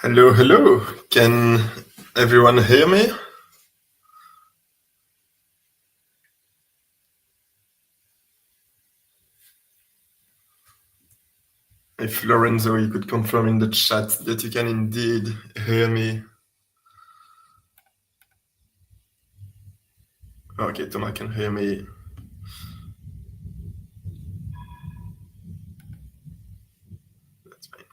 Hello, hello. Can everyone hear me? If Lorenzo, you could confirm in the chat that you can indeed hear me. Okay, Thomas can hear me. That's fine.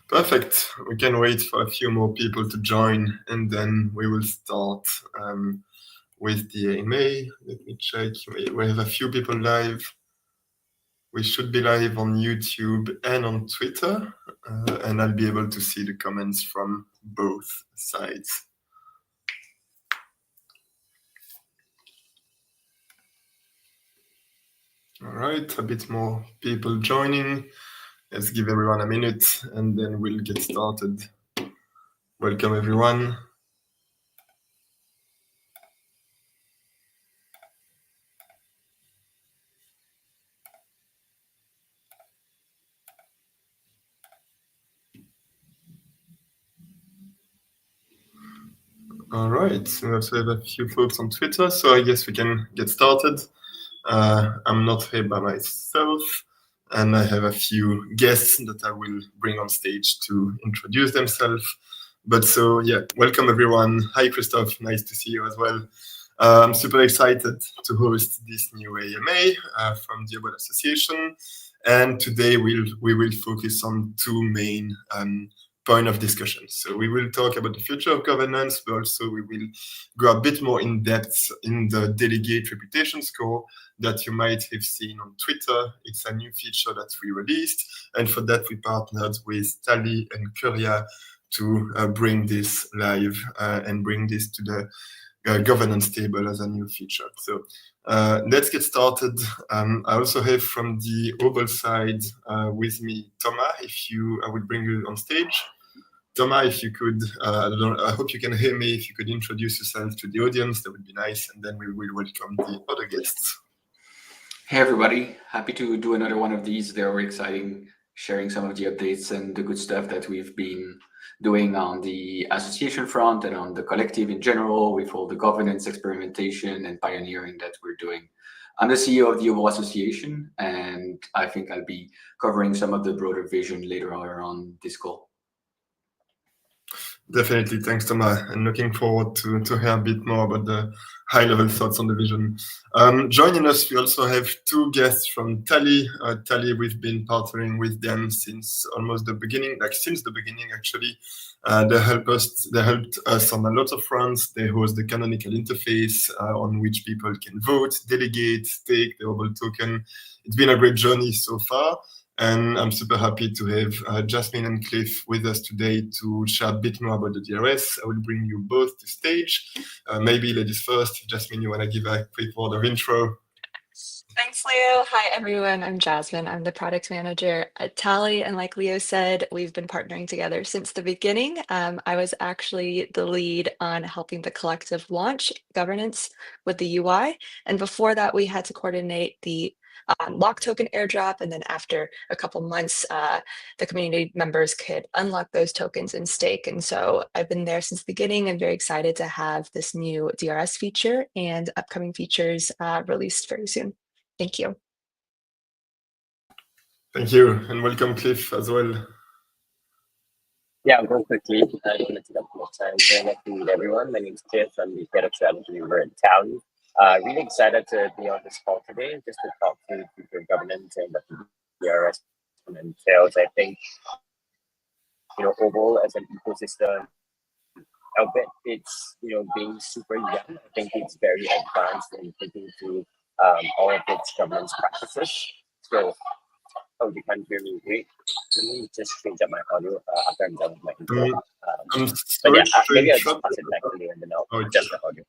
Perfect. We can wait for a few more people to join and then we will start with the AMA. Let me check. We have a few people live. We should be live on YouTube and on Twitter, and I'll be able to see the comments from both sides. All right, a bit more people joining. Let's give everyone a minute and then we'll get started. Welcome, everyone. All right, we also have a few folks on Twitter, so I guess we can get started. I'm not here by myself, and I have a few guests that I will bring on stage to introduce themselves. But so, yeah, welcome everyone. Hi, Christoph, nice to see you as well. I'm super excited to host this new AMA from the Obol Association. And today we will focus on two main point of discussion. So we will talk about the future of governance, but also we will go a bit more in depth in the Delegate Reputation Score that you might have seen on Twitter. It's a new feature that we released. And for that, we partnered with Tally and Curia to bring this live and bring this to the governance table as a new feature. So let's get started. I also have from the Obol side with me, Thomas, I will bring you on stage. Thomas, if you could, I hope you can hear me. If you could introduce yourself to the audience, that would be nice. And then we will welcome the other guests. Hey, everybody. Happy to do another one of these. They're very exciting, sharing some of the updates and the good stuff that we've been doing on the association front and on the collective in general with all the governance experimentation and pioneering that we're doing. I'm the CEO of the Obol Association, and I think I'll be covering some of the broader vision later on this call. Definitely. Thanks, Thomas. And looking forward to hear a bit more about the high-level thoughts on the vision. Joining us, we also have two guests from Tally. Tally, we've been partnering with them since almost the beginning, since the beginning, actually. They helped us on a lot of fronts. They host the canonical interface on which people can vote, delegate, stake the Obol token. It's been a great journey so far. And I'm super happy to have Jasmine and Cliff with us today to share a bit more about the DRS. I will bring you both to stage. Maybe ladies first. Jasmine, you want to give a quick word of intro? Thanks, Leo. Hi, everyone. I'm Jasmine. I'm the product manager at Tally. And like Leo said, we've been partnering together since the beginning. I was actually the lead on helping the collective launch governance with the UI. And before that, we had to coordinate the lock token airdrop. And then after a couple months, the community members could unlock those tokens and stake. And so I've been there since the beginning and very excited to have this new DRS feature and upcoming features released very soon. Thank you. Thank you. And welcome, Cliff, as well. Yeah, I'll go quickly. I don't want to take up much time. Very nice to meet everyone. My name is Cliff. I'm the head of strategy over at Tally. Really excited to be on this call today just to talk through future governance and what the DRS entails. I think, Obol as an ecosystem, albeit it's, being super young, I think it's very advanced in thinking through all of its governance practices. So, you can't hear me great. Let me just change up my audio after I'm done with my intro. But yeah, maybe I'll just pass it back to you and then I'll adjust the audio.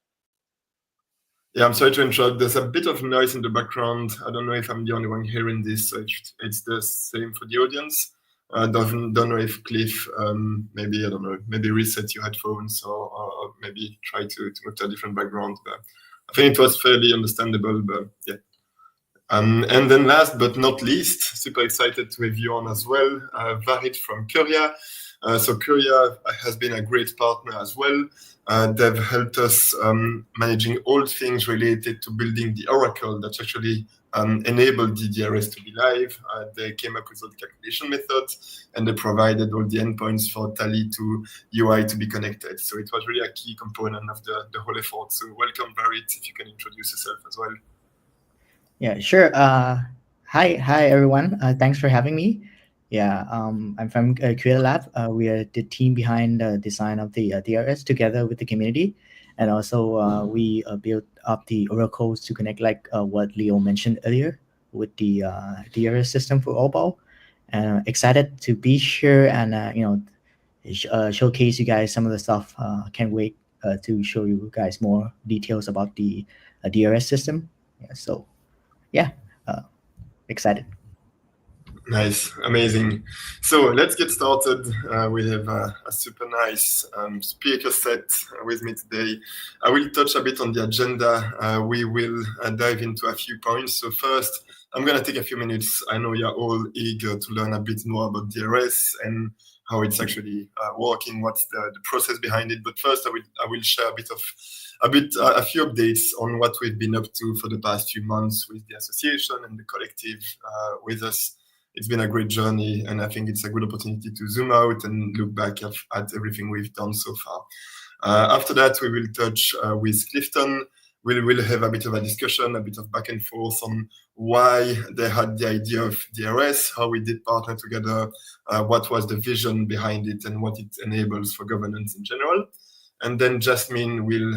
Yeah, I'm sorry to interrupt. There's a bit of noise in the background. I don't know if I'm the only one hearing this, so it's the same for the audience. Don't know if Cliff, maybe, I don't know, maybe reset your headphones or maybe try to move to a different background. But I think it was fairly understandable, but yeah. And then last but not least, super excited to have you on as well, Varit from Curia. So Curia has been a great partner as well. They've helped us managing all things related to building the oracle that actually enabled the DRS to be live. They came up with all the calculation methods, and they provided all the endpoints for Tally to UI to be connected. So it was really a key component of the whole effort. So welcome, Varit, if you can introduce yourself as well. Yeah, sure. Hi everyone. Thanks for having me. Yeah, I'm from Curia Lab. We are the team behind the design of the DRS together with the community, and also we built up the oracles to connect, like what Leo mentioned earlier, with the DRS system for Obol. Excited to be here and showcase you guys some of the stuff. Can't wait to show you guys more details about the DRS system. Yeah, so yeah, excited. Nice, amazing. So let's get started. We have a super nice speaker set with me today. I will touch a bit on the agenda. We will dive into a few points. So first, I'm going to take a few minutes. I know you're all eager to learn a bit more about DRS and how it's actually working, what's the process behind it. But first, I will share a few updates on what we've been up to for the past few months with the association and the collective with us. It's been a great journey, and I think it's a good opportunity to zoom out and look back at everything we've done so far. After that, we will touch with Clifton. We will have a bit of a discussion, a bit of back and forth on why they had the idea of DRS, how we did partner together, what was the vision behind it, and what it enables for governance in general. And then Jasmine will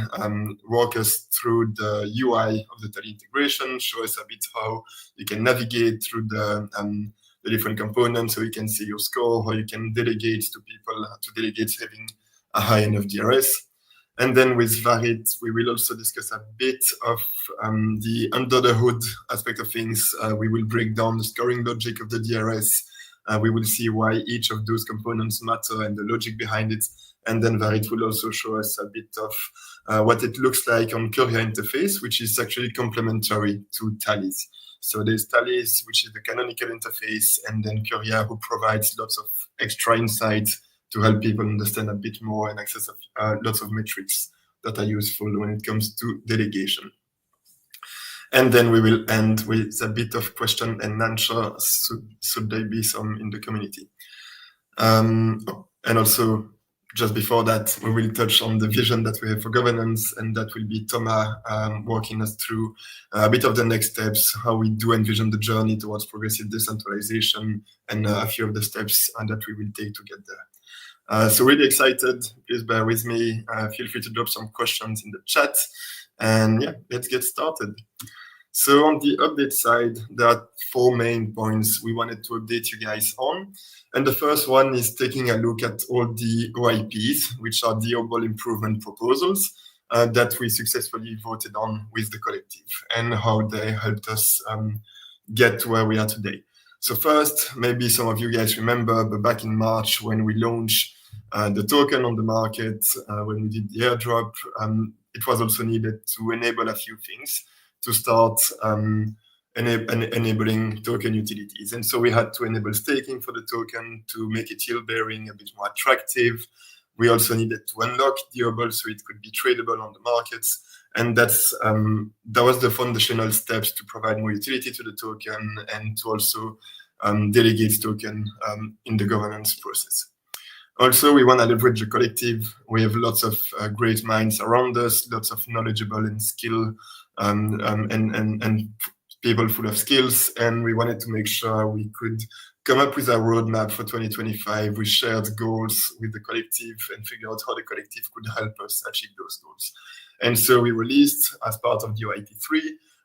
walk us through the UI of the Tally integration, show us a bit how you can navigate through the different components, so you can see your score, how you can delegate to people, to delegates having a high end of DRS. And then with Varit, we will also discuss a bit of the under the hood aspect of things. We will break down the scoring logic of the DRS. We will see why each of those components matter and the logic behind it. And then Varit will also show us a bit of what it looks like on Curia interface, which is actually complementary to Tally's. So there's Tally's, which is the canonical interface, and then Curia, who provides lots of extra insights to help people understand a bit more and access lots of metrics that are useful when it comes to delegation. And then we will end with a bit of question and answer, should there be some in the community. And also, just before that, we will touch on the vision that we have for governance, and that will be Thomas walking us through a bit of the next steps, how we do envision the journey towards progressive decentralization, and a few of the steps that we will take to get there. So really excited. Please bear with me. Feel free to drop some questions in the chat. And yeah, let's get started. So on the update side, there are 4 main points we wanted to update you guys on. And the first one is taking a look at all the OIPs, which are the Obol improvement proposals that we successfully voted on with the collective, and how they helped us get to where we are today. So first, maybe some of you guys remember, but back in March when we launched the token on the market, when we did the airdrop, it was also needed to enable a few things to start enabling token utilities. And so we had to enable staking for the token to make it yield bearing, a bit more attractive. We also needed to unlock the Obol so it could be tradable on the markets. And that was the foundational steps to provide more utility to the token and to also delegate token in the governance process. Also, we want to leverage the collective. We have lots of great minds around us, lots of knowledgeable and skill and people full of skills. And we wanted to make sure we could come up with a roadmap for 2025 with shared goals with the collective and figure out how the collective could help us achieve those goals. And so we released, as part of the OIP3,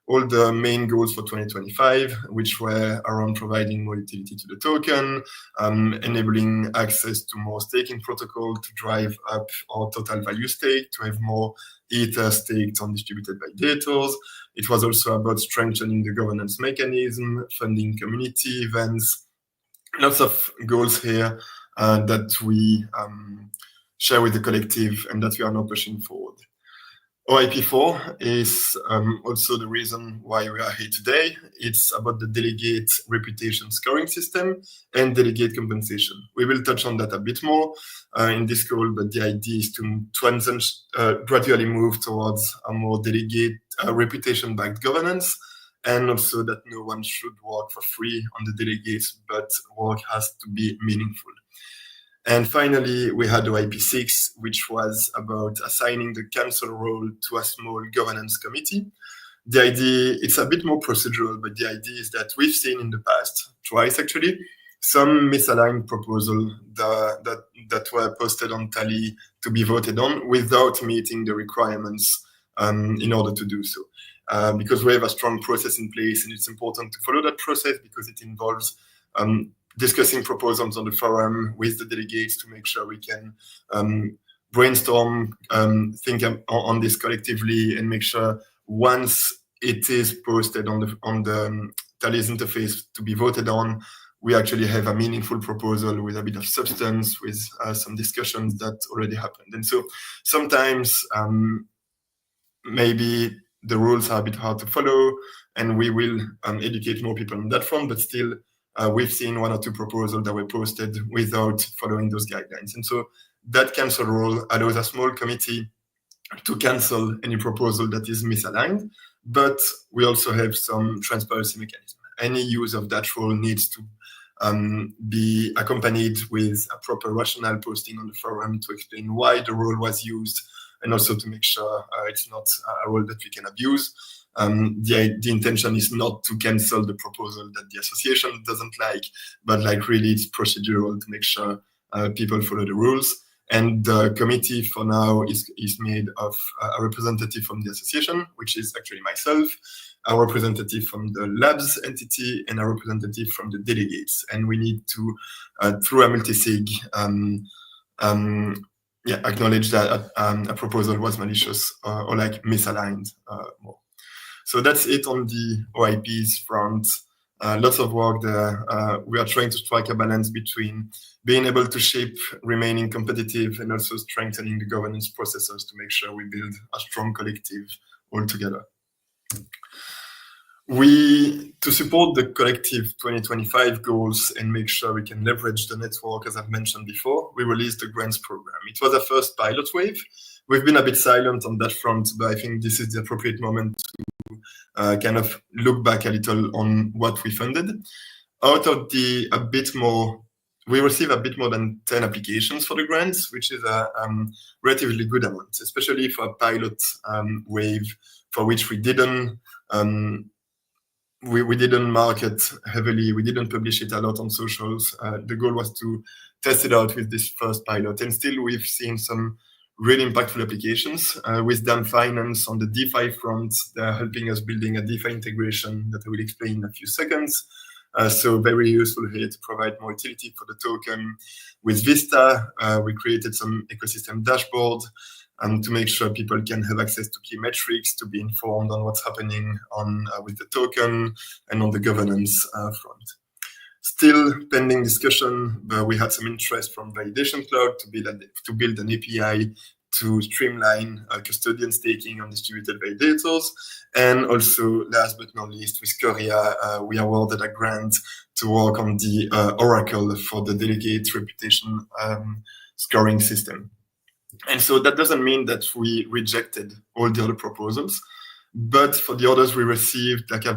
all the main goals for 2025, which were around providing more utility to the token, enabling access to more staking protocol to drive up our total value stake, to have more Ether staked on distributed validators. It was also about strengthening the governance mechanism, funding community events. Lots of goals here that we share with the collective and that we are now pushing forward. OIP4 is also the reason why we are here today. It's about the Delegate Reputation Scoring system and delegate compensation. We will touch on that a bit more in this call, but the idea is to gradually move towards a more delegate reputation-backed governance, and also that no one should work for free on the delegates, but work has to be meaningful. And finally, we had OIP6, which was about assigning the council role to a small governance committee. The idea, it's a bit more procedural, but the idea is that we've seen in the past, twice actually, some misaligned proposals that were posted on Tally to be voted on without meeting the requirements in order to do so. Because we have a strong process in place, and it's important to follow that process because it involves discussing proposals on the forum with the delegates to make sure we can brainstorm, think on this collectively, and make sure once it is posted on the Tally's interface to be voted on, we actually have a meaningful proposal with a bit of substance, with some discussions that already happened. And so sometimes maybe the rules are a bit hard to follow, and we will educate more people on that front, but still we've seen one or two proposals that were posted without following those guidelines. And so that cancel rule allows a small committee to cancel any proposal that is misaligned, but we also have some transparency mechanism. Any use of that rule needs to be accompanied with a proper rationale posting on the forum to explain why the rule was used, and also to make sure it's not a rule that we can abuse. The intention is not to cancel the proposal that the association doesn't like, but like really it's procedural to make sure people follow the rules. And the committee for now is made of a representative from the association, which is actually myself, a representative from the labs entity, and a representative from the delegates. And we need to, through a multisig, acknowledge that a proposal was malicious or like misaligned more. So that's it on the OIPs front. Lots of work there. We are trying to strike a balance between being able to shape remaining competitive and also strengthening the governance processes to make sure we build a strong collective all together. To support the collective 2025 goals and make sure we can leverage the network, as I've mentioned before, we released the grants program. It was a first pilot wave. We've been a bit silent on that front, but I think this is the appropriate moment to kind of look back a little on what we funded. Out of we received a bit more than 10 applications for the grants, which is a relatively good amount, especially for a pilot wave for which we didn't market heavily. We didn't publish it a lot on socials. The goal was to test it out with this first pilot, and still we've seen some really impactful applications with DAM Finance on the DeFi front. They're helping us building a DeFi integration that I will explain in a few seconds. So very useful here to provide more utility for the token. With Vista, we created some ecosystem dashboard to make sure people can have access to key metrics, to be informed on what's happening with the token and on the governance front. Still pending discussion, but we had some interest from Validation Cloud to build an API to streamline custodian staking on distributed validators. And also, last but not least, with Curia, we awarded a grant to work on the Oracle for the Delegate Reputation Scoring system. And so that doesn't mean that we rejected all the other proposals, but for the others, we received like a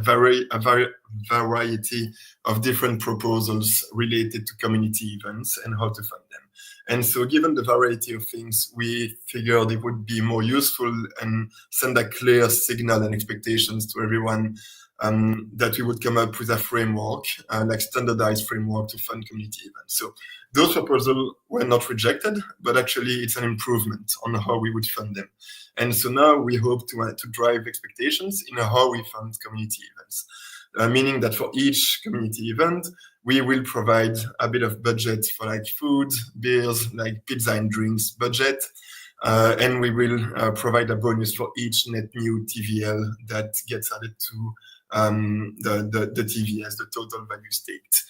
variety of different proposals related to community events and how to fund them. And so given the variety of things, we figured it would be more useful and send a clear signal and expectations to everyone that we would come up with a framework, like standardized framework to fund community events. So those proposals were not rejected, but actually it's an improvement on how we would fund them. And so now we hope to drive expectations in how we fund community events, meaning that for each community event, we will provide a bit of budget for like food, beers, like pizza and drinks budget. And we will provide a bonus for each net new TVL that gets added to the TVS, the total value staked.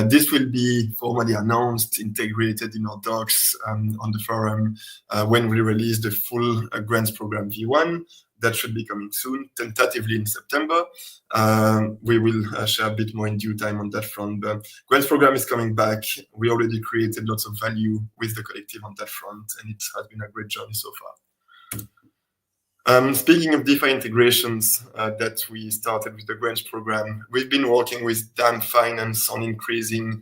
This will be formally announced, integrated in our docs on the forum when we release the full grants program V1. That should be coming soon, tentatively in September. We will share a bit more in due time on that front. The grants program is coming back. We already created lots of value with the collective on that front, and it has been a great journey so far. Speaking of DeFi integrations that we started with the grants program, we've been working with DAM Finance on increasing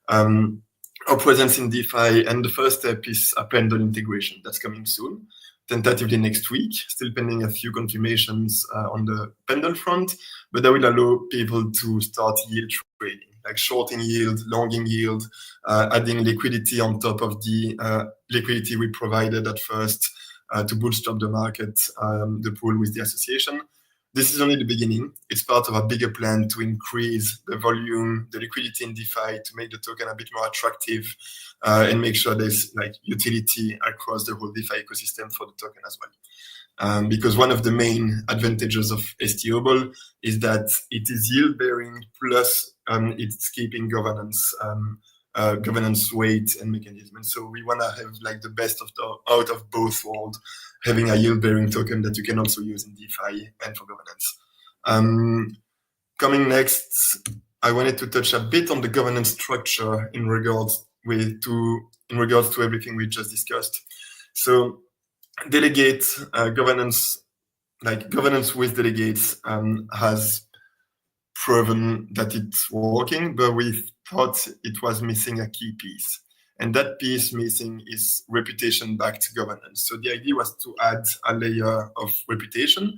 our presence in DeFi, and the first step is a Pendle integration that's coming soon, tentatively next week, still pending a few confirmations on the Pendle front, but that will allow people to start yield trading, like shorting yield, longing yield, adding liquidity on top of the liquidity we provided at first to bootstrap the market, the pool with the association. This is only the beginning. It's part of a bigger plan to increase the volume, the liquidity in DeFi, to make the token a bit more attractive and make sure there's like utility across the whole DeFi ecosystem for the token as well. Because one of the main advantages of Obol is that it is yield bearing plus it's keeping governance weight and mechanism. And so we want to have like the best of out of both worlds, having a yield bearing token that you can also use in DeFi and for governance. Coming next, I wanted to touch a bit on the governance structure in regards to everything we just discussed. So delegate governance, like governance with delegates has proven that it's working, but we thought it was missing a key piece. And that piece missing is reputation-backed governance. So the idea was to add a layer of reputation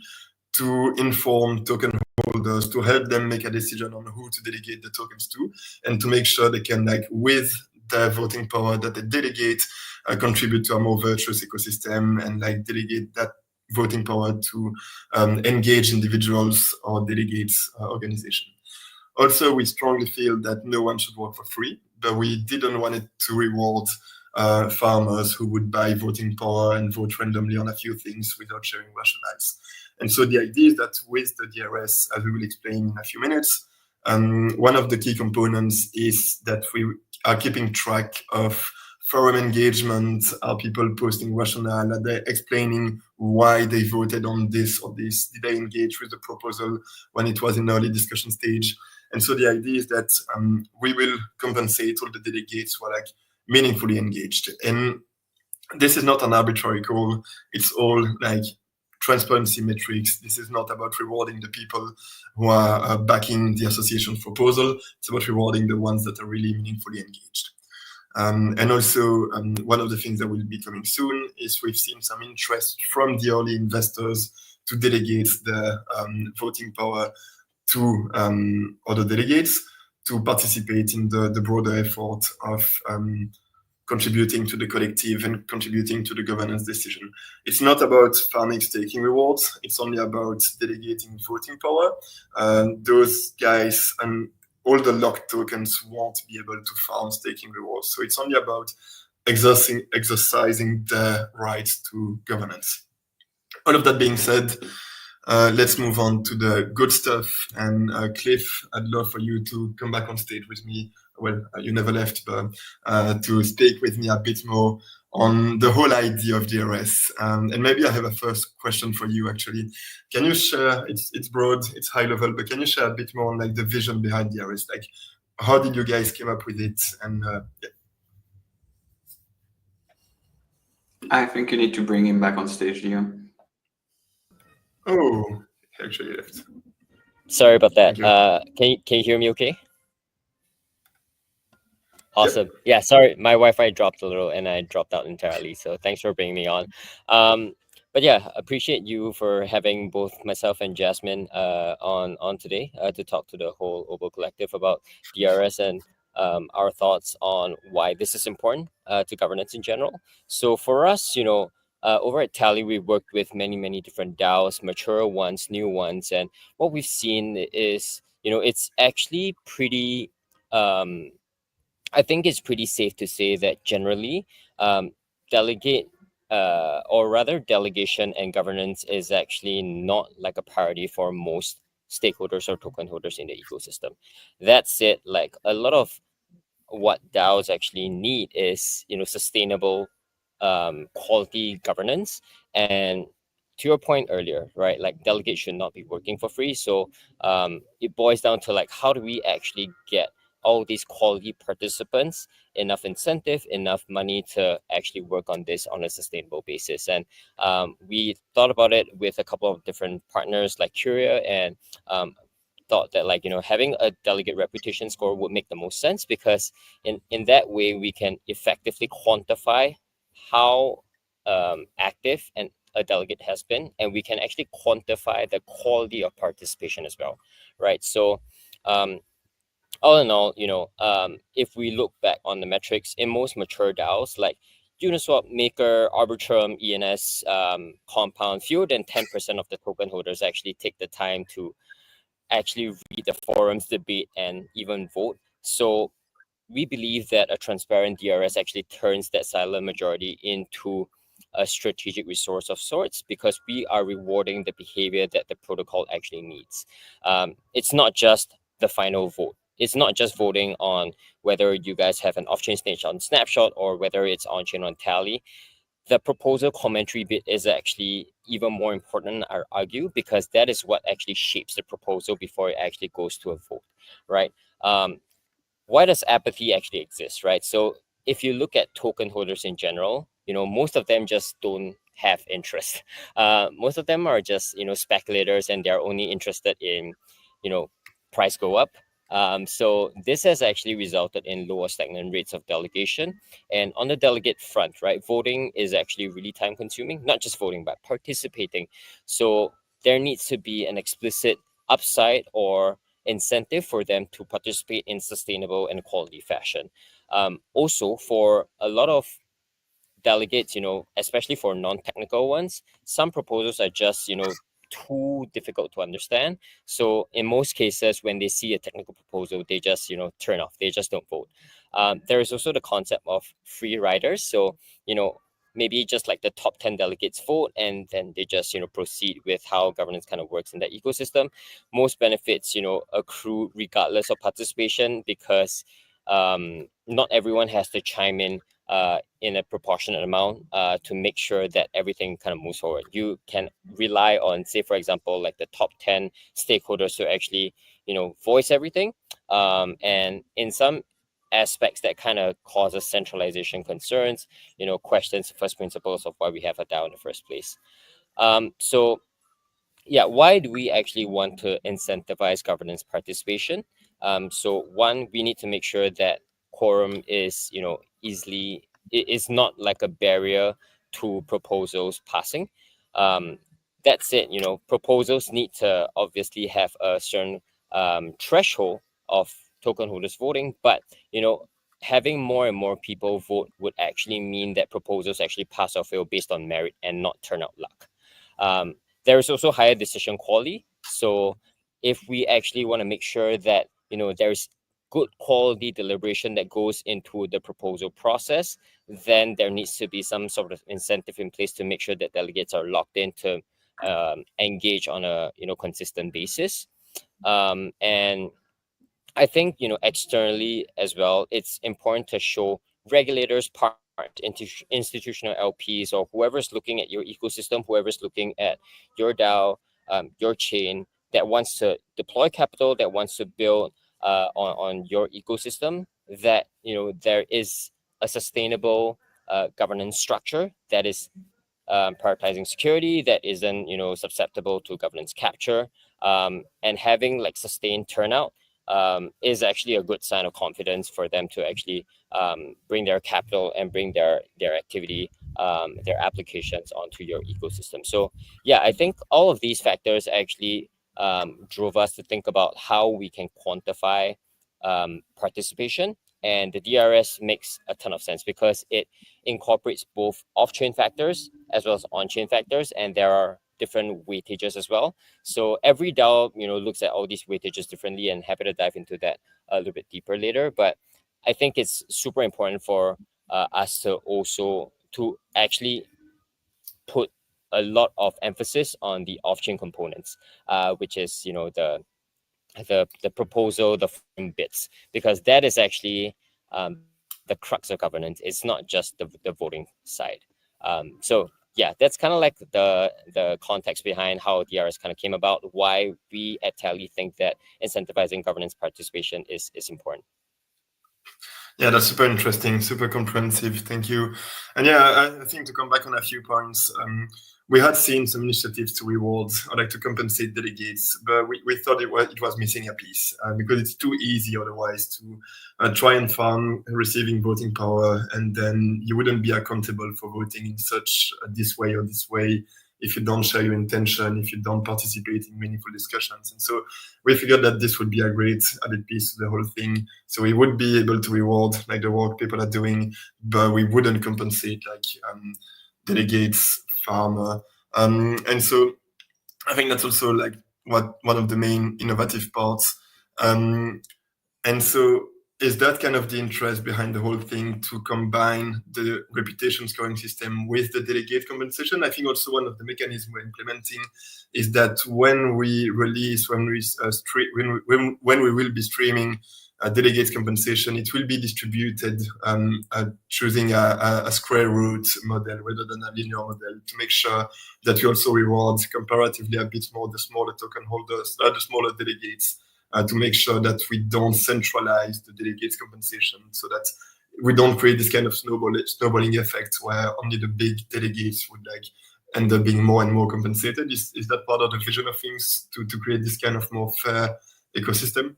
to inform token holders, to help them make a decision on who to delegate the tokens to, and to make sure they can, like, with the voting power that they delegate, contribute to a more virtuous ecosystem and like delegate that voting power to engage individuals or delegates organization. Also, we strongly feel that no one should work for free, but we didn't want it to reward farmers who would buy voting power and vote randomly on a few things without sharing rationales. And so the idea is that with the DRS, as we will explain in a few minutes, one of the key components is that we are keeping track of forum engagement. Are people posting rationale? Are they explaining why they voted on this or this? Did they engage with the proposal when it was in early discussion stage? And so the idea is that we will compensate all the delegates who are like meaningfully engaged. And this is not an arbitrary call. It's all like transparency metrics. This is not about rewarding the people who are backing the association's proposal. It's about rewarding the ones that are really meaningfully engaged. And also, one of the things that will be coming soon is we've seen some interest from the early investors to delegate the voting power to other delegates to participate in the broader effort of contributing to the collective and contributing to the governance decision. It's not about farming staking rewards. It's only about delegating voting power. Those guys and all the locked tokens won't be able to farm staking rewards. So it's only about exercising the right to governance. All of that being said, let's move on to the good stuff. And Cliff, I'd love for you to come back on stage with me. Well, you never left, but to speak with me a bit more on the whole idea of DRS. And maybe I have a first question for you, actually. Can you share, it's broad, it's high level, but can you share a bit more on like the vision behind DRS? Like, how did you guys came up with it? And yeah. I think you need to bring him back on stage, Leo. Oh, he actually left. Sorry about that. Can you hear me okay? Awesome. Yep. Yeah, sorry, my Wi-Fi dropped a little and I dropped out entirely. So thanks for bringing me on. But yeah, appreciate you for having both myself and Jasmine on today to talk to the whole Obol Collective about DRS and our thoughts on why this is important to governance in general. So for us, over at Tally, we've worked with many different DAOs, mature ones, new ones, and what we've seen is, it's actually pretty. I think it's pretty safe to say that generally, delegation and governance is actually not like a priority for most stakeholders or token holders in the ecosystem. That said, like a lot of what DAOs actually need is, sustainable quality governance. And to your point earlier, right, like delegates should not be working for free. So it boils down to like, how do we actually get all these quality participants enough incentive, enough money to actually work on this on a sustainable basis? And we thought about it with a couple of different partners like Curia, and thought that, like, having a delegate reputation score would make the most sense, because in that way we can effectively quantify how active a delegate has been, and we can actually quantify the quality of participation as well, right? So all in all, if we look back on the metrics in most mature DAOs like Uniswap, Maker, Arbitrum, ENS, Compound, fewer than 10% of the token holders actually take the time to actually read the forums, debate, and even vote. So we believe that a transparent DRS actually turns that silent majority into a strategic resource of sorts, because we are rewarding the behavior that the protocol actually needs. It's not just the final vote. It's not just voting on whether you guys have an off-chain stage on Snapshot or whether it's on-chain on Tally. The proposal commentary bit is actually even more important, I argue, because that is what actually shapes the proposal before it actually goes to a vote, right? Why does apathy actually exist, right? So if you look at token holders in general, most of them just don't have interest. Most of them are just, speculators, and they're only interested in, price go up. So this has actually resulted in lower stagnant rates of delegation. And on the delegate front, right, voting is actually really time consuming, not just voting, but participating. So there needs to be an explicit upside or incentive for them to participate in sustainable and quality fashion. Also, for a lot of delegates, especially for non-technical ones, some proposals are just, too difficult to understand. So in most cases, when they see a technical proposal, they just, turn off. They just don't vote. There is also the concept of free riders. So, maybe just like the top 10 delegates vote, and then they just, proceed with how governance kind of works in that ecosystem. Most benefits, accrue regardless of participation, because not everyone has to chime in a proportionate amount to make sure that everything kind of moves forward. You can rely on, say, for example, like the top 10 stakeholders to actually, voice everything. And in some aspects that kind of causes centralization concerns, questions first principles of why we have a DAO in the first place. So yeah, why do we actually want to incentivize governance participation? So one, we need to make sure that quorum is, it is not like a barrier to proposals passing. That said, proposals need to obviously have a certain threshold of token holders voting, but having more and more people vote would actually mean that proposals actually pass or fail based on merit and not turnout luck. There is also higher decision quality. So if we actually want to make sure that there's good quality deliberation that goes into the proposal process, then there needs to be some sort of incentive in place to make sure that delegates are locked in to engage on a consistent basis. And I think externally as well, it's important to show regulators, partners, institutional LPs, or whoever's looking at your ecosystem, whoever's looking at your DAO, your chain, that wants to deploy capital, that wants to build on your ecosystem, that there is a sustainable governance structure that is prioritizing security, that isn't susceptible to governance capture, and having like sustained turnout is actually a good sign of confidence for them to actually bring their capital and bring their activity, their applications onto your ecosystem. So yeah, I think all of these factors actually drove us to think about how we can quantify participation. And the DRS makes a ton of sense because it incorporates both off-chain factors as well as on-chain factors, and there are different weightages as well. So every DAO, looks at all these weightages differently, and happy to dive into that a little bit deeper later. But I think it's super important for us to also to actually put a lot of emphasis on the off-chain components, which is the proposal, the bits, because that is actually the crux of governance. It's not just the voting side. So yeah, that's kind of like the context behind how DRS kind of came about, why we at Tally think that incentivizing governance participation is important. Yeah, that's super interesting, super comprehensive. Thank you. And yeah, I think to come back on a few points, we had seen some initiatives to reward or like to compensate delegates, but we thought it was missing a piece because it's too easy otherwise to try and farm receiving voting power, and then you wouldn't be accountable for voting in such this way or this way if you don't share your intention, if you don't participate in meaningful discussions. And so we figured that this would be a great added piece to the whole thing. So we would be able to reward like the work people are doing, but we wouldn't compensate like delegates, farmer. And so I think that's also like one of the main innovative parts. And so is that kind of the interest behind the whole thing, to combine the reputation scoring system with the delegate compensation? I think also one of the mechanisms we're implementing is that when we release, when we will be streaming delegate compensation, it will be distributed choosing a square root model rather than a linear model, to make sure that we also reward comparatively a bit more the smaller token holders, the smaller delegates, to make sure that we don't centralize the delegates compensation, so that we don't create this kind of snowballing effect where only the big delegates would like end up being more and more compensated. Is that part of the vision of things, to create this kind of more fair ecosystem?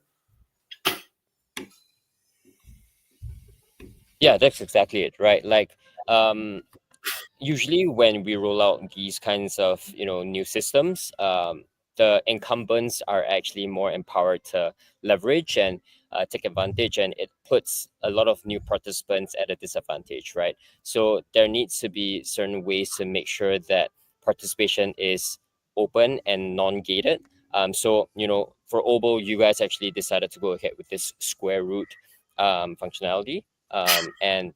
Yeah, that's exactly it, right? Like usually when we roll out these kinds of new systems, the incumbents are actually more empowered to leverage and take advantage, and it puts a lot of new participants at a disadvantage, right? So there needs to be certain ways to make sure that participation is open and non-gated. So for Obol, you guys actually decided to go ahead with this square root functionality, and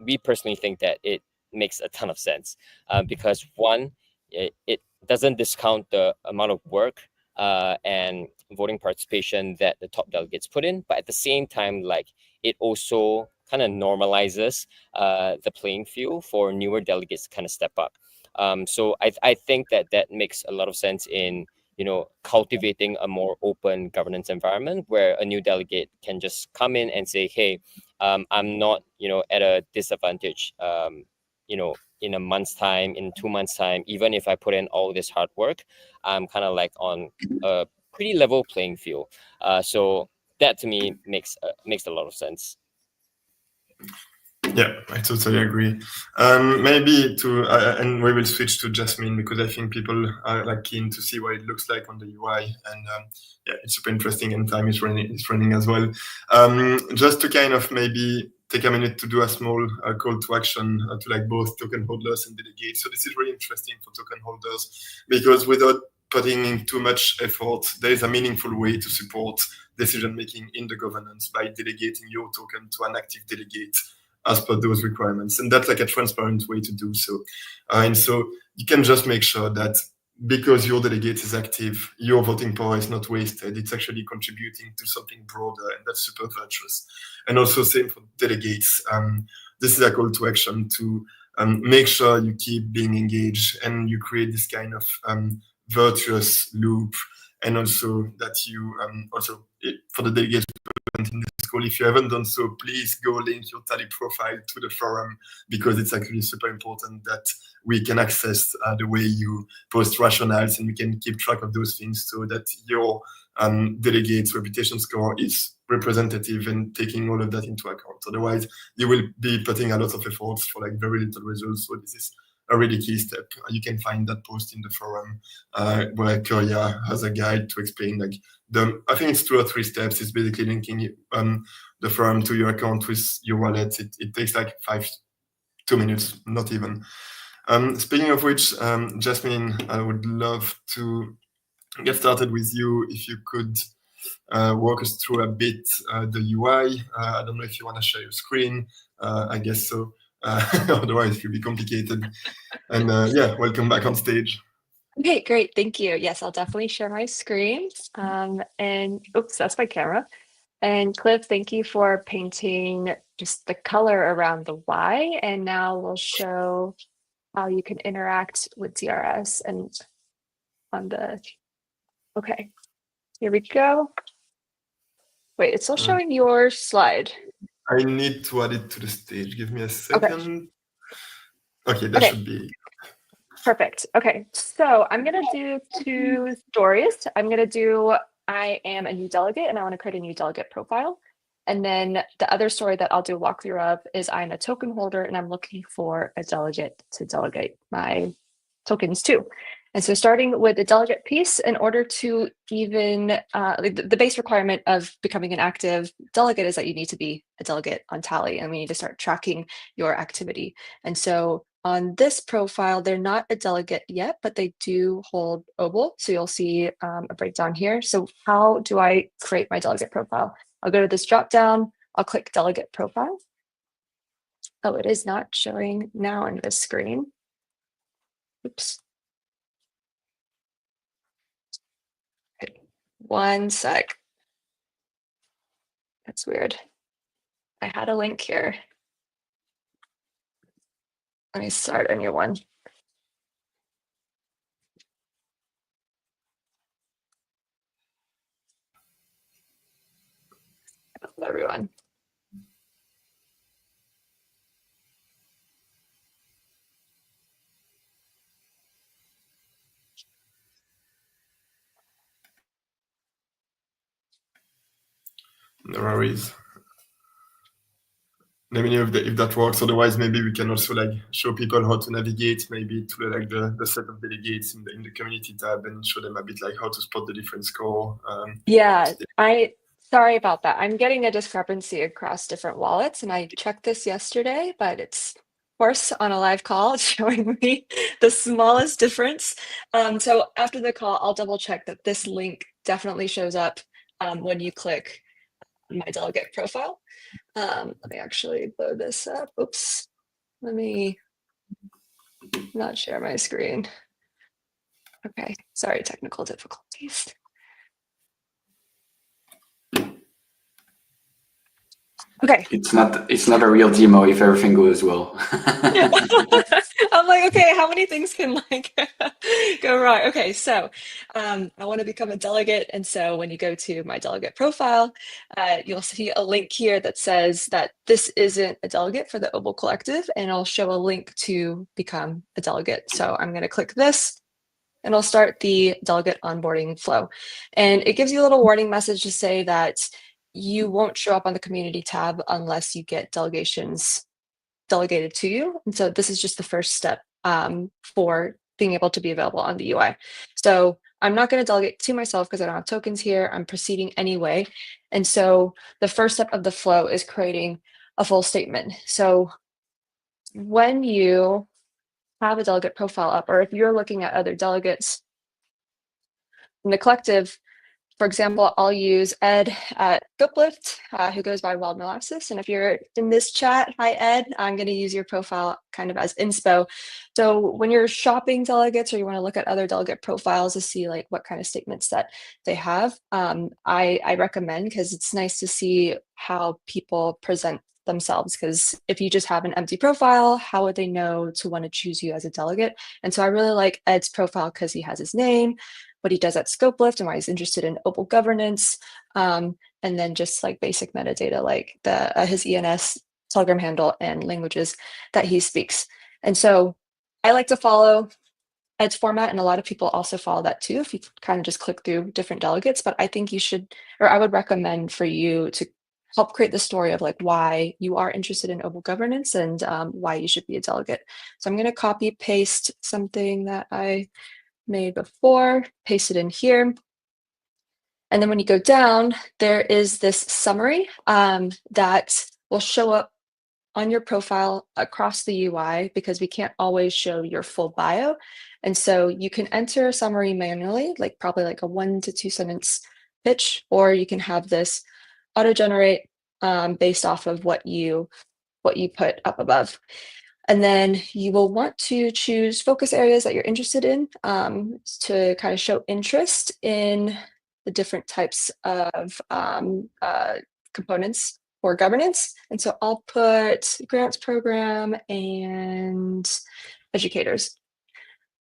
we personally think that it makes a ton of sense because one, it doesn't discount the amount of work and voting participation that the top delegates put in, but at the same time, like, it also kind of normalizes the playing field for newer delegates to kind of step up. So I think that makes a lot of sense in cultivating a more open governance environment where a new delegate can just come in and say, hey, I'm not at a disadvantage in a month's time, in 2 months' time. Even if I put in all this hard work, I'm kind of like on a pretty level playing field. So that to me makes a lot of sense. Yeah, I totally agree. Maybe and we will switch to Jasmine, because I think people are like keen to see what it looks like on the UI, and yeah, it's super interesting, and time is running as well. Just to kind of maybe take a minute to do a small call to action to like both token holders and delegates. So this is really interesting for token holders, because without putting in too much effort, there is a meaningful way to support decision making in the governance by delegating your token to an active delegate as per those requirements. And that's like a transparent way to do so. And so you can just make sure that because your delegate is active, your voting power is not wasted. It's actually contributing to something broader, and that's super virtuous. And also same for delegates. This is a call to action to make sure you keep being engaged and you create this kind of virtuous loop. And also that you for the delegates in this call, if you haven't done so, please go link your Tally profile to the forum, because it's actually super important that we can access the way you post rationales, and we can keep track of those things so that your delegate's reputation score is representative and taking all of that into account. Otherwise, you will be putting a lot of efforts for like very little results. So this is a really key step. You can find that post in the forum where Curia has a guide to explain like I think it's 2 or 3 steps. It's basically linking the forum to your account with your wallet. It takes like 2 minutes, not even. Speaking of which, Jasmine, I would love to get started with you. If you could walk us through a bit the UI. I don't know if you want to share your screen. I guess so. Otherwise, it will be complicated. And yeah, welcome back on stage. Okay, great. Thank you. Yes, I'll definitely share my screen. And oops, that's my camera. And Cliff, thank you for painting just the color around the Y. And now we'll show how you can interact with DRS and on the, okay, here we go. Wait, it's still showing your slide. I need to add it to the stage. Give me a second. Okay, that should be. Perfect. Okay, so I'm going to do 2 stories. I'm going to do I am a new delegate and I want to create a new delegate profile. And then the other story that I'll do a walkthrough of is I'm a token holder and I'm looking for a delegate to delegate my tokens to. And so starting with the delegate piece, in order to even, the base requirement of becoming an active delegate is that you need to be a delegate on Tally, and we need to start tracking your activity. And so on this profile, they're not a delegate yet, but they do hold Obol. So you'll see a breakdown here. So how do I create my delegate profile? I'll go to this drop down, I'll click delegate profile. Oh, it is not showing now on this screen. Oops. Okay. 1 sec. That's weird. I had a link here. Let me start a new one. Hello, everyone. No worries. Let me know if that works. Otherwise, maybe we can also like show people how to navigate maybe to like the set of delegates in the community tab and show them a bit like how to spot the different score. Yeah, sorry about that. I'm getting a discrepancy across different wallets, and I checked this yesterday, but it's, of course, on a live call, it's showing me the smallest difference. So after the call, I'll double check that this link definitely shows up when you click my delegate profile. Let me actually load this up. Oops. Let me not share my screen. Okay, sorry, technical difficulties. Okay. It's not a real demo if everything goes well. I'm like, okay, how many things can like go wrong? Okay, so I want to become a delegate. And so when you go to my delegate profile, you'll see a link here that says that this isn't a delegate for the Obol Collective, and I'll show a link to become a delegate. So I'm going to click this and I'll start the delegate onboarding flow. And it gives you a little warning message to say that you won't show up on the community tab unless you get delegations delegated to you. And so this is just the first step for being able to be available on the UI. So I'm not going to delegate to myself because I don't have tokens here. I'm proceeding anyway. And so the first step of the flow is creating a full statement. So when you have a delegate profile up, or if you're looking at other delegates in the collective, for example, I'll use Ed at Scoplift, who goes by Wild Molasses. And if you're in this chat, hi, Ed, I'm going to use your profile kind of as inspo. So when you're shopping delegates or you want to look at other delegate profiles to see like what kind of statements that they have, I recommend, because it's nice to see how people present themselves, because if you just have an empty profile, how would they know to want to choose you as a delegate? And so I really like Ed's profile because he has his name, what he does at Scoplift, and why he's interested in Obol governance, and then just like basic metadata like his ENS, Telegram handle, and languages that he speaks. And so I like to follow Ed's format, and a lot of people also follow that too, if you kind of just click through different delegates. But I think you should, or I would recommend for you to help create the story of like why you are interested in Obol governance and why you should be a delegate. So I'm going to copy paste something that I made before, paste it in here. And then when you go down, there is this summary that will show up on your profile across the UI, because we can't always show your full bio. And so you can enter a summary manually, like probably like a 1 to 2 sentence pitch, or you can have this auto-generate based off of what you put up above. And then you will want to choose focus areas that you're interested in to kind of show interest in the different types of components for governance. And so I'll put grants program and educators.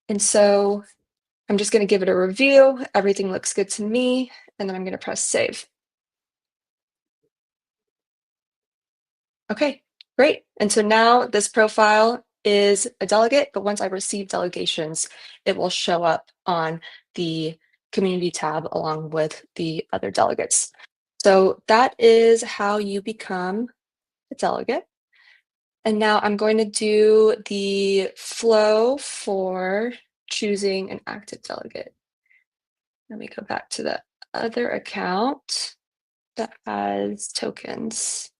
And so I'm just going to give it a review. Everything looks good to me. And then I'm going to press save. Okay, great. And so now this profile is a delegate, but once I receive delegations, it will show up on the community tab along with the other delegates. So that is how you become a delegate. And now I'm going to do the flow for choosing an active delegate. Let me go back to the other account that has tokens.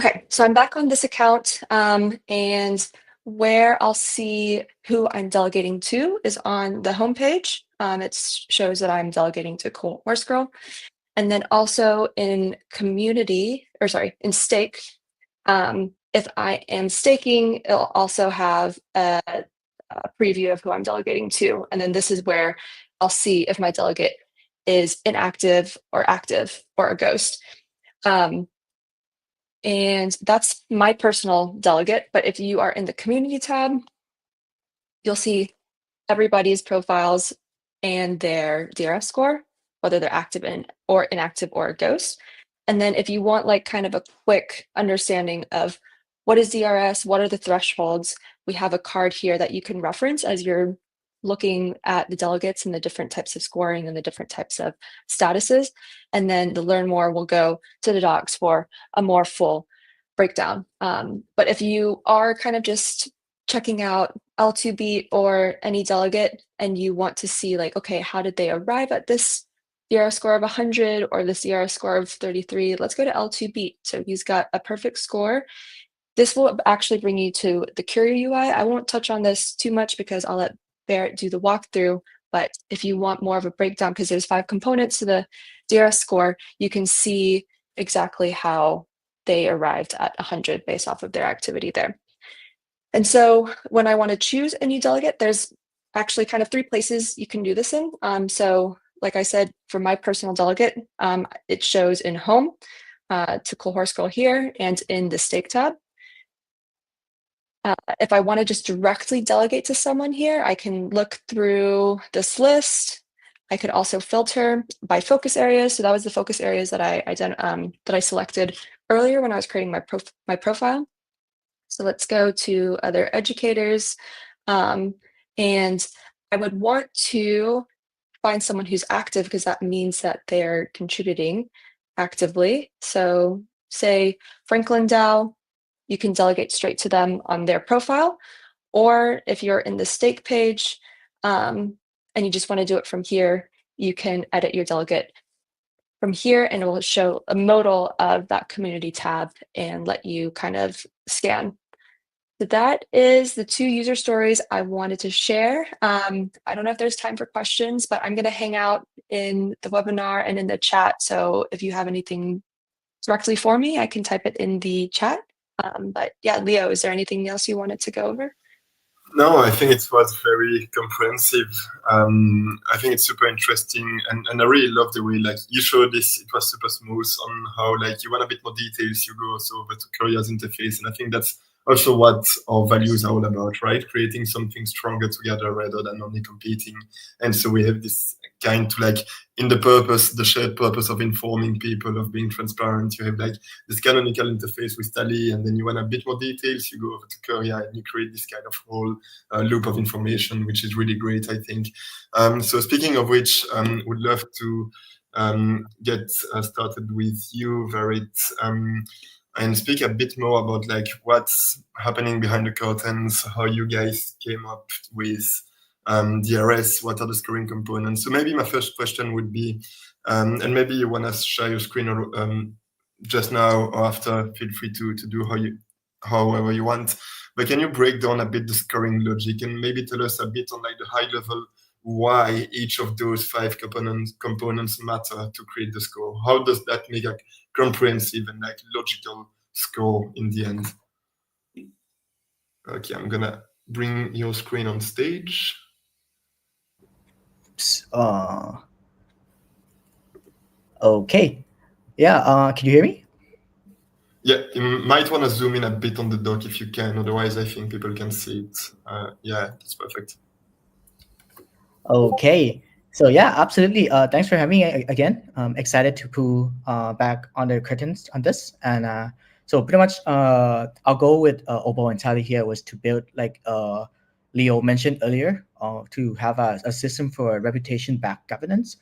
Okay, so I'm back on this account, and where I'll see who I'm delegating to is on the homepage. It shows that I'm delegating to Cool Horse Girl. And then also in community, or sorry, in stake, if I am staking, it'll also have a preview of who I'm delegating to. And then this is where I'll see if my delegate is inactive or active or a ghost. And that's my personal delegate. But if you are in the community tab, you'll see everybody's profiles and their DRS score, whether they're active or inactive or a ghost. And then if you want like kind of a quick understanding of what is DRS, what are the thresholds, we have a card here that you can reference as you're looking at the delegates and the different types of scoring and the different types of statuses. And then the learn more will go to the docs for a more full breakdown. But if you are kind of just checking out L2Beat or any delegate and you want to see like, okay, how did they arrive at this DRS score of 100 or this DRS score of 33? Let's go to L2Beat. So he's got a perfect score. This will actually bring you to the Curia UI. I won't touch on this too much because I'll let Barrett do the walkthrough. But if you want more of a breakdown, because there's 5 components to the DRS score, you can see exactly how they arrived at 100 based off of their activity there. And so when I want to choose a new delegate, there's actually kind of 3 places you can do this in. So like I said, for my personal delegate, it shows in home to Cool Horse Girl here and in the stake tab. If I want to just directly delegate to someone here, I can look through this list. I could also filter by focus areas. So that was the focus areas that I selected earlier when I was creating my profile. So let's go to other educators. And I would want to find someone who's active because that means that they're contributing actively. So say Franklin Dow, you can delegate straight to them on their profile. Or if you're in the stake page and you just want to do it from here, you can edit your delegate from here and it will show a modal of that community tab and let you kind of scan. So that is the 2 user stories I wanted to share. I don't know if there's time for questions, but I'm going to hang out in the webinar and in the chat. So if you have anything directly for me, I can type it in the chat. But yeah, Leo, is there anything else you wanted to go over? No, I think it was very comprehensive. I think it's super interesting, and I really love the way like you showed this. It was super smooth on how like you want a bit more details. You go also over to Curia's interface, and I think that's also what our values are all about, right? Creating something stronger together rather than only competing. And so we have this kind to like in the shared purpose of informing people, of being transparent. You have like this canonical interface with Tally, and then you want a bit more details, you go over to Curia and you create this kind of whole loop of information, which is really great, I think. So speaking of which, would love to get started with you, Verit, and speak a bit more about like what's happening behind the curtains, how you guys came up with DRS, what are the scoring components. So maybe my first question would be, and maybe you want to share your screen just now or after, feel free to do however you want. But can you break down a bit the scoring logic and maybe tell us a bit on like the high level why each of those 5 components matter to create the score? How does that make a comprehensive and like logical score in the end? Okay, I'm gonna bring your screen on stage. Oops. Okay. Yeah. Can you hear me? Yeah, you might want to zoom in a bit on the doc if you can. Otherwise, I think people can see it. Yeah, that's perfect. Okay. So yeah, absolutely. Thanks for having me again. Excited to pull back on the curtains on this. And so pretty much our goal with Obol and Tally here was to build, like Leo mentioned earlier, to have a system for reputation-backed governance,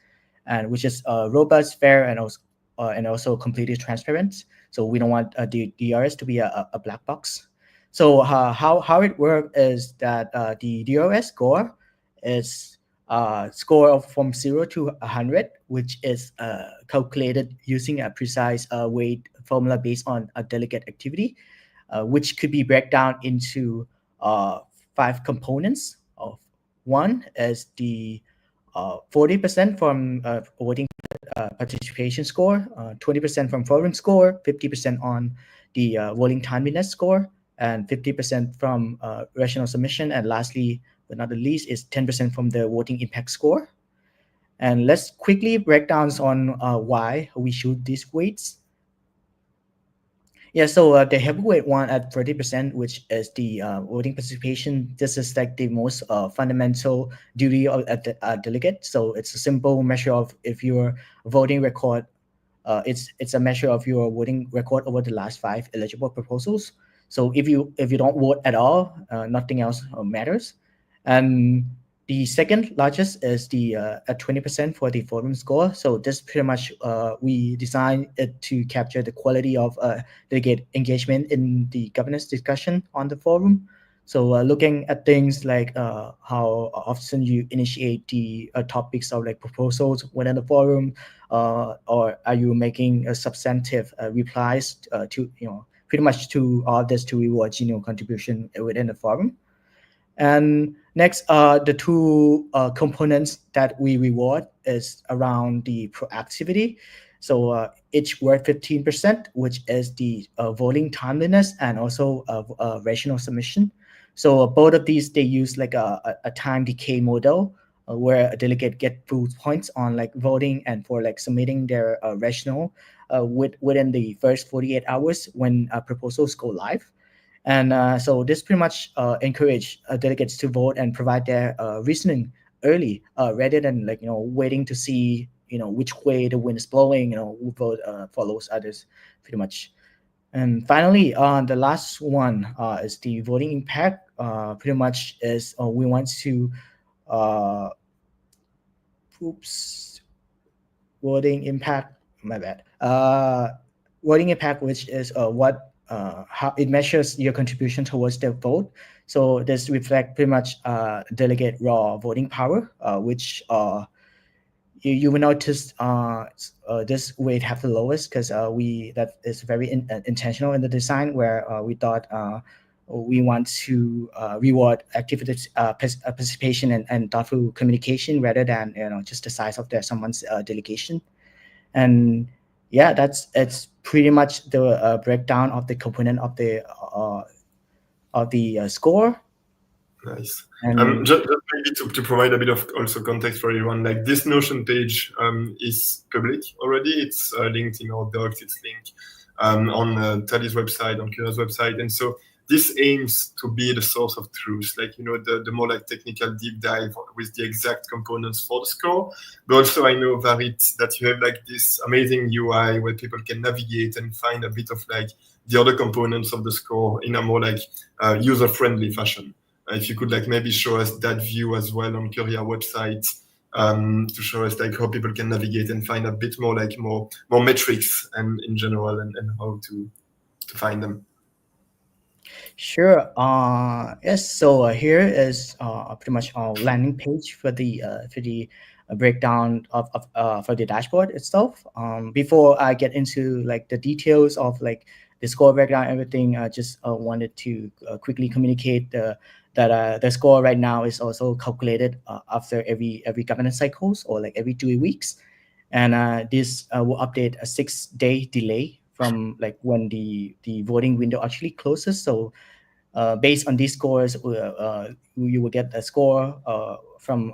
and which is robust, fair, and also completely transparent. So we don't want the DRS to be a black box. So how it works is that the DRS score is score of from 0 to 100, which is calculated using a precise weight formula based on a delegate activity, which could be broken down into 5 components. Of one is the 40% from voting participation score, 20% from forum score, 50% on the voting timeliness score, and 50% from rational submission, and lastly, but not the least, is 10% from the voting impact score. And let's quickly break down on why we choose these weights. Yeah, so the heavyweight one at 30%, which is the voting participation. This is like the most fundamental duty of a delegate. So it's a simple measure of if your voting record, it's a measure of your voting record over the last 5 eligible proposals. So if you don't vote at all, nothing else matters. And the second largest is the at 20% for the forum score. So this pretty much we designed it to capture the quality of delegate engagement in the governance discussion on the forum. So looking at things like how often you initiate the topics of like proposals within the forum, or are you making a substantive replies to pretty much to all this to reward genuine contribution within the forum. And next, the 2 components that we reward is around the proactivity. So each worth 15%, which is the voting timeliness and also rational submission. So both of these, they use like a time decay model where a delegate get boost points on like voting and for like submitting their rational within the first 48 hours when proposals go live. And so this pretty much encourage delegates to vote and provide their reasoning early, rather than like waiting to see which way the wind is blowing. Who vote follows others, pretty much. And finally, the last one is the voting impact. Pretty much is we want to voting impact. My bad. Voting impact, which is what how it measures your contribution towards the vote. So this reflects pretty much delegate raw voting power, which you will notice this weight have the lowest because that is very intentional in the design, where we thought we want to reward activity participation and thoughtful communication rather than just the size of someone's delegation. And yeah, it's pretty much the breakdown of the component of the score. Nice. And just maybe to provide a bit of also context for everyone, like this Notion page is public already. It's linked in our docs. It's linked on Tally's website, on Curia's website, and so this aims to be the source of truth, like the more like technical deep dive with the exact components for the score. But also I know, Varit, that you have like this amazing UI where people can navigate and find a bit of like the other components of the score in a more like user-friendly fashion. If you could like maybe show us that view as well on Curia website, to show us like how people can navigate and find a bit more like more metrics and in general and how to find them. Sure. Yes. So here is pretty much our landing page for the breakdown of for the dashboard itself. Before I get into like the details of like the score breakdown, everything, I just wanted to quickly communicate that the score right now is also calculated after every governance cycles, or like every 2 weeks, and this will update a 6-day delay from like when the voting window actually closes. So based on these scores, you will get a score from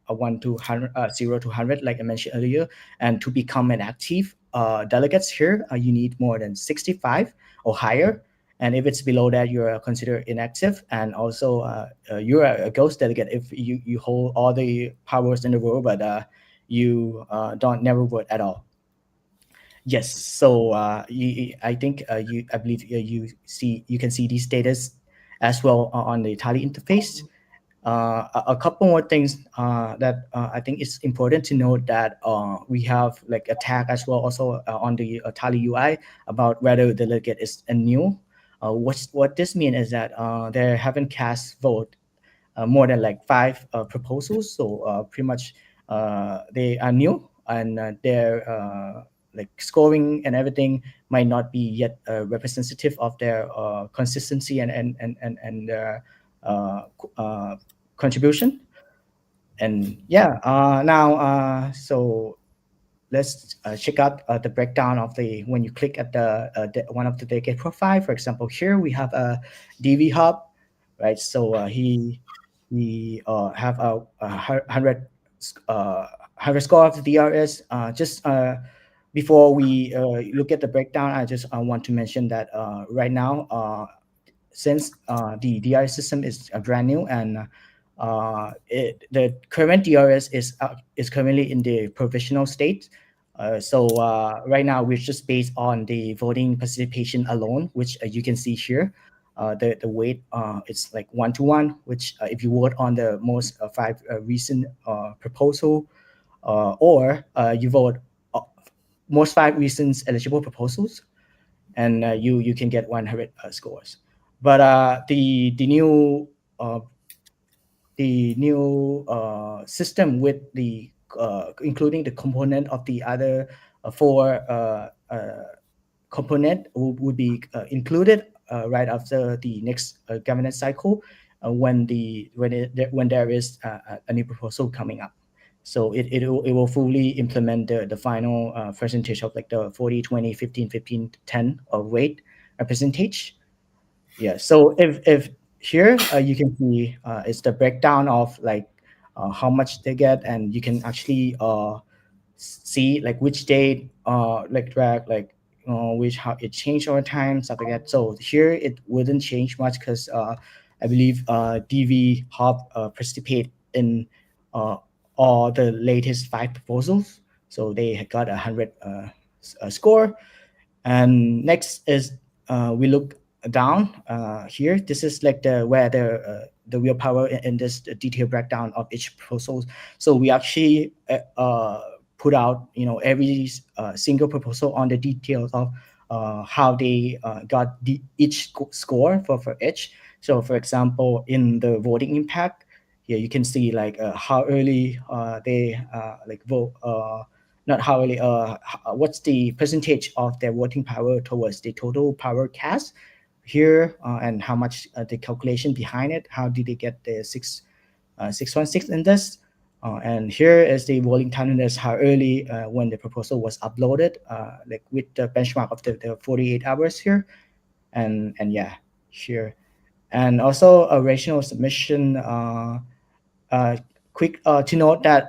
a 1 to 100, 0 to 100, like I mentioned earlier. And to become an active delegates here, you need more than 65 or higher. And if it's below that, you're considered inactive. And also, you're a ghost delegate if you hold all the powers in the world, but you don't never vote at all. Yes. So I think I believe you can see these data as well on the Tally interface. A couple more things that I think it's important to note that we have like a tag as well also on the Tally UI about whether the delegate is a new. What this means is that they haven't cast vote more than like 5 proposals, so pretty much they are new, and their like scoring and everything might not be yet representative of their consistency and their contribution. And yeah, now so let's check out the breakdown of the when you click at the one of the delegate profile. For example, here we have a DV hub, right? So we have a 100 score of the DRS. Just before we look at the breakdown, I just want to mention that right now, since the DRS system is brand new and the current DRS is currently in the provisional state. So right now we're just based on the voting participation alone, which you can see here. The weight it's like 1-to-1, which if you vote on the most 5 recent proposal, or you vote most 5 recent eligible proposals, and you can get 100 scores. But the new system with the including the component of the other 4 component would be included right after the next governance cycle when there is a new proposal coming up. So it will fully implement the final percentage of like the 40, 20, 15, 15, 10 of weight percentage. Yeah. So if here you can see it's the breakdown of like how much they get, and you can actually see like which date like drag like which how it changed over time, stuff like that. So here it wouldn't change much because I believe DV Hub participate in all the latest 5 proposals, so they had got 100 score. And next is we look down here. This is like the where the real power in this detailed breakdown of each proposal. So we actually put out every single proposal on the details of how they got each score for each. So for example, in the voting impact, here you can see like how early they like vote. Not how early. What's the percentage of their voting power towards the total power cast here, and how much the calculation behind it? How did they get the 616 in this? And here is the voting timeliness, how early when the proposal was uploaded, like with the benchmark of the 48 hours here, and yeah, here, and also a rational submission. Quick to note that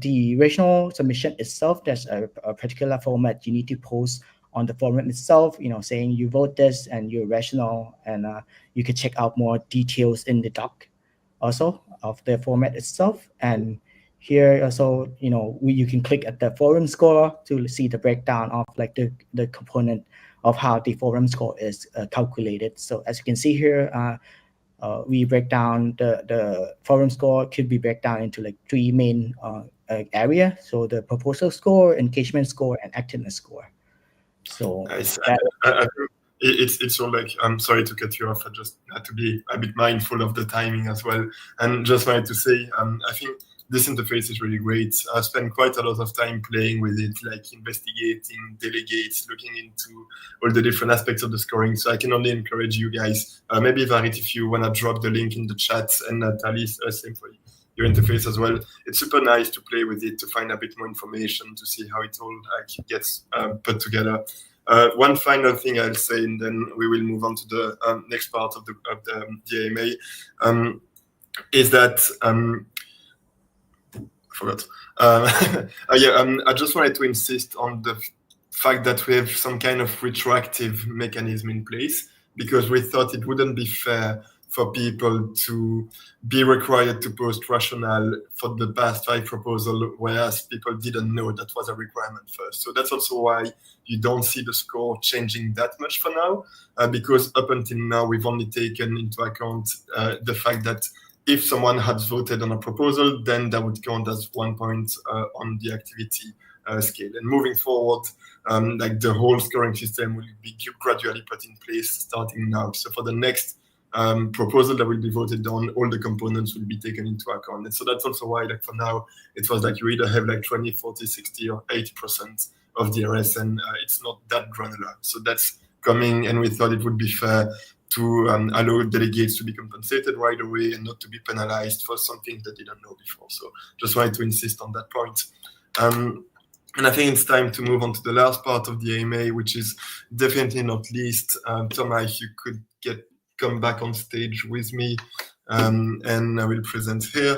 the rational submission itself, there's a particular format you need to post on the forum itself, saying you vote this and you're rational, and you can check out more details in the doc also of the format itself. And here also, you can click at the forum score to see the breakdown of like the component of how the forum score is calculated. So as you can see here, we break down the forum score could be break down into like 3 main area. So the proposal score, engagement score, and activeness score. So it's all like, I'm sorry to cut you off. I just had to be a bit mindful of the timing as well. And just wanted to say, I think this interface is really great. I spent quite a lot of time playing with it, like investigating delegates, looking into all the different aspects of the scoring. So I can only encourage you guys. Maybe Varit, if you want to drop the link in the chat, and Tally, same for your interface as well. It's super nice to play with it, to find a bit more information, to see how it all gets put together. One final thing I'll say, and then we will move on to the next part of the AMA, is that forgot. I just wanted to insist on the fact that we have some kind of retroactive mechanism in place, because we thought it wouldn't be fair for people to be required to post rationale for the past 5 proposals, whereas people didn't know that was a requirement first. So that's also why you don't see the score changing that much for now, because up until now, we've only taken into account the fact that if someone had voted on a proposal, then that would count as 1 point on the activity scale. And moving forward, like the whole scoring system will be gradually put in place starting now. So for the next proposal that will be voted on, all the components will be taken into account. And so that's also why, like, for now, it was like you either have like 20, 40, 60, or 80% of DRS, and it's not that granular. So that's coming, and we thought it would be fair to allow delegates to be compensated right away and not to be penalized for something they didn't know before. So just wanted to insist on that point. And I think it's time to move on to the last part of the AMA, which is definitely not least. Thomas, if you could come back on stage with me, and I will present here.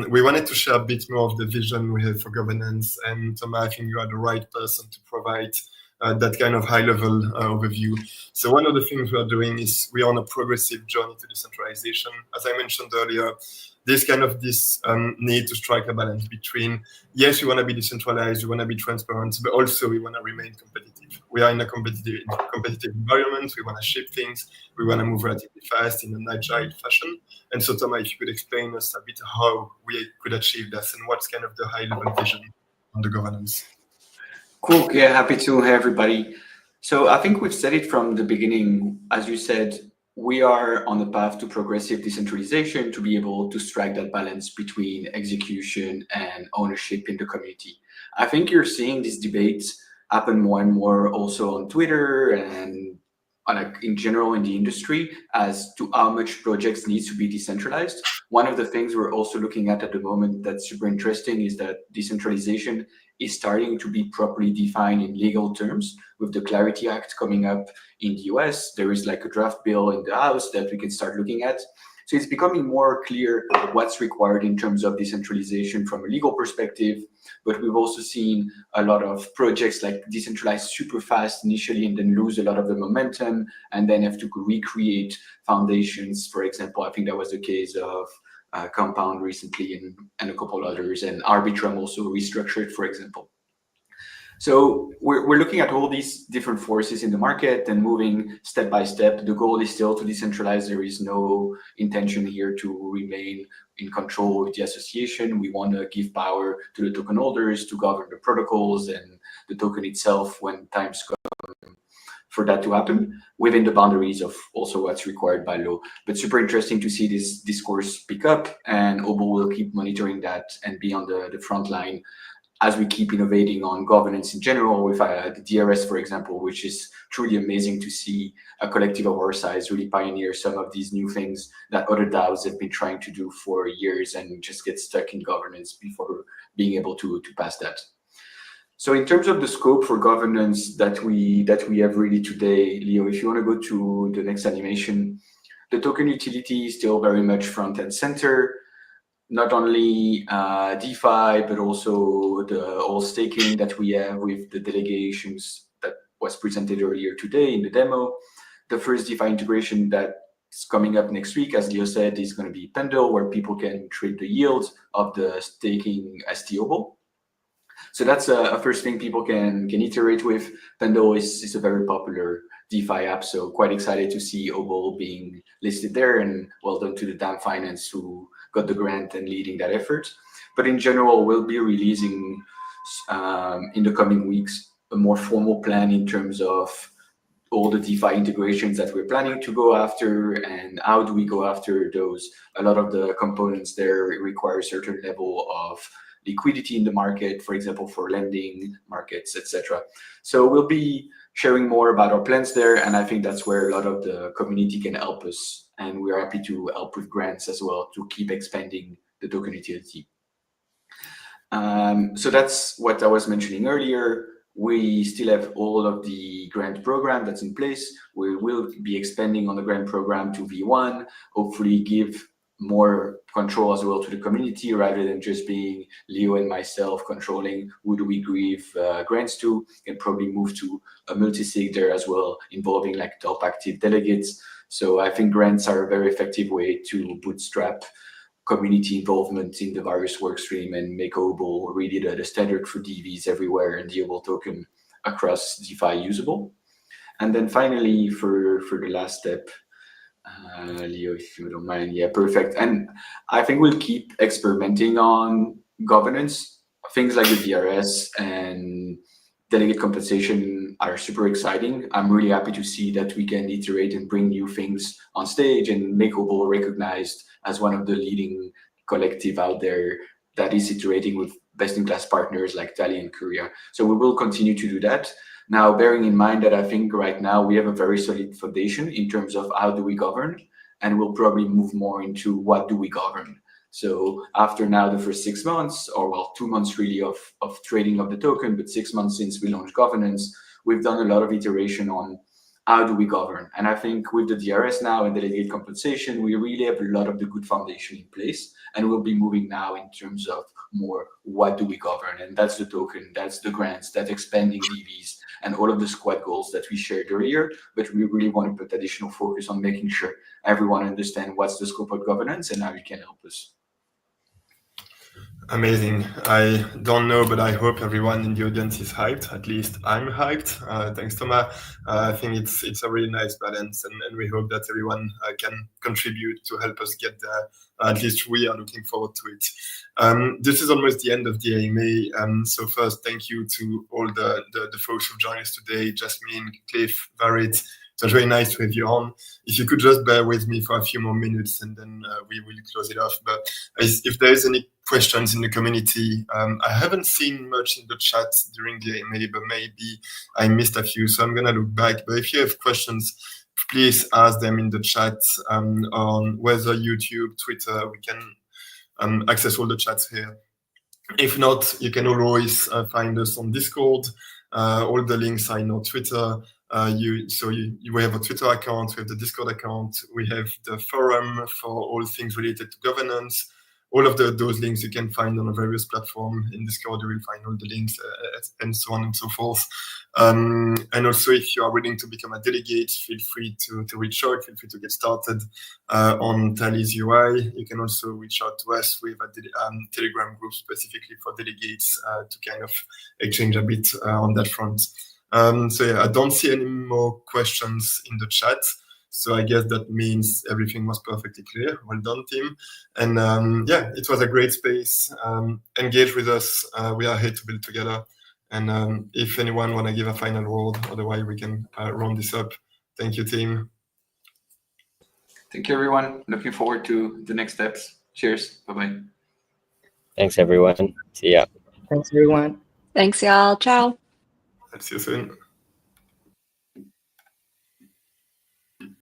We wanted to share a bit more of the vision we have for governance, and Thomas, I think you are the right person to provide that kind of high-level overview. So one of the things we are doing is we are on a progressive journey to decentralization. As I mentioned earlier, this need to strike a balance between, yes, we want to be decentralized, we want to be transparent, but also we want to remain competitive. We are in a competitive environment, we want to shape things, we want to move relatively fast in an agile fashion. And so, Thomas, if you could explain us a bit how we could achieve this and what's kind of the high-level vision on the governance. Cool. Yeah, happy to. Hey, everybody. So I think we've said it from the beginning. As you said, we are on the path to progressive decentralization to be able to strike that balance between execution and ownership in the community. I think you're seeing these debates happen more and more also on Twitter and in general in the industry as to how much projects needs to be decentralized. One of the things we're also looking at the moment that's super interesting is that decentralization is starting to be properly defined in legal terms. With the Clarity Act coming up in the US, there is like a draft bill in the House that we can start looking at. So it's becoming more clear what's required in terms of decentralization from a legal perspective. But we've also seen a lot of projects like decentralize super fast initially and then lose a lot of the momentum and then have to recreate foundations. For example, I think that was the case of Compound recently and a couple others, and Arbitrum also restructured, for example. So we're looking at all these different forces in the market and moving step by step. The goal is still to decentralize. There is no intention here to remain in control of the association. We want to give power to the token holders to govern the protocols and the token itself when times come for that to happen within the boundaries of also what's required by law. But super interesting to see this discourse pick up, and Obol will keep monitoring that and be on the front line as we keep innovating on governance in general with the DRS, for example, which is truly amazing to see a collective of our size really pioneer some of these new things that other DAOs have been trying to do for years and just get stuck in governance before being able to pass that. So in terms of the scope for governance that we have really today, Leo, if you want to go to the next animation, the token utility is still very much front and center. Not only DeFi, but also the all staking that we have with the delegations that was presented earlier today in the demo. The first DeFi integration that is coming up next week, as Leo said, is going to be Pendle, where people can trade the yield of the staking ST Obol. So that's a first thing people can iterate with. Pendle is a very popular DeFi app, so quite excited to see Obol being listed there, and well done to the DAM Finance who got the grant and leading that effort. But in general, we'll be releasing in the coming weeks a more formal plan in terms of all the DeFi integrations that we're planning to go after and how do we go after those. A lot of the components there require a certain level of liquidity in the market, for example, for lending markets, etc. So we'll be sharing more about our plans there, and I think that's where a lot of the community can help us, and we're happy to help with grants as well to keep expanding the token utility. So that's what I was mentioning earlier. We still have all of the grant program that's in place. We will be expanding on the grant program to V1, hopefully give more control as well to the community, rather than just being Leo and myself controlling who do we give grants to, and probably move to a multi-sig there as well, involving like top active delegates. So I think grants are a very effective way to bootstrap community involvement in the various workstream and make Obol really the standard for DVs everywhere and the Obol token across DeFi usable. And then finally, for the last step, Leo, if you don't mind. Yeah, perfect. And I think we'll keep experimenting on governance. Things like the DRS and delegate compensation are super exciting. I'm really happy to see that we can iterate and bring new things on stage and make Obol recognized as one of the leading collective out there that is iterating with best-in-class partners like Tally and Curia. So we will continue to do that. Now, bearing in mind that I think right now we have a very solid foundation in terms of how do we govern, and we'll probably move more into what do we govern. So after now the first 6 months, or well, 2 months really of trading of the token, but 6 months since we launched governance, we've done a lot of iteration on how do we govern. And I think with the DRS now and delegate compensation, we really have a lot of the good foundation in place, and we'll be moving now in terms of more what do we govern. And that's the token, that's the grants, that's expanding DVs, and all of the squad goals that we shared earlier. But we really want to put additional focus on making sure everyone understands what's the scope of governance and how you can help us. Amazing. I don't know, but I hope everyone in the audience is hyped. At least I'm hyped. Thanks, Thomas. I think it's a really nice balance, and we hope that everyone can contribute to help us get there. At least we are looking forward to it. This is almost the end of the AMA. So first, thank you to all the folks who joined us today, Jasmine, Cliff, Varit. It was very nice to have you on. If you could just bear with me for a few more minutes, and then we will close it off. But if there is any questions in the community, I haven't seen much in the chat during the AMA, but maybe I missed a few, so I'm gonna look back. But if you have questions, please ask them in the chat on whether YouTube, Twitter. We can access all the chats here. If not, you can always find us on Discord. All the links are in our Twitter. We have a Twitter account, we have the Discord account, we have the forum for all things related to governance. All of those links you can find on a various platform. In Discord, you will find all the links and so on and so forth. And also, if you are willing to become a delegate, feel free to reach out, feel free to get started on Tally's UI. You can also reach out to us. We have a Telegram group specifically for delegates to kind of exchange a bit on that front. So yeah, I don't see any more questions in the chat. So I guess that means everything was perfectly clear. Well done, team. And yeah, it was a great space. Engage with us. We are here to build together. And if anyone want to give a final word, otherwise we can round this up. Thank you, team. Thank you, everyone. Looking forward to the next steps. Cheers. Bye-bye. Thanks, everyone. See ya. Thanks, everyone. Thanks, y'all. Ciao. See you soon.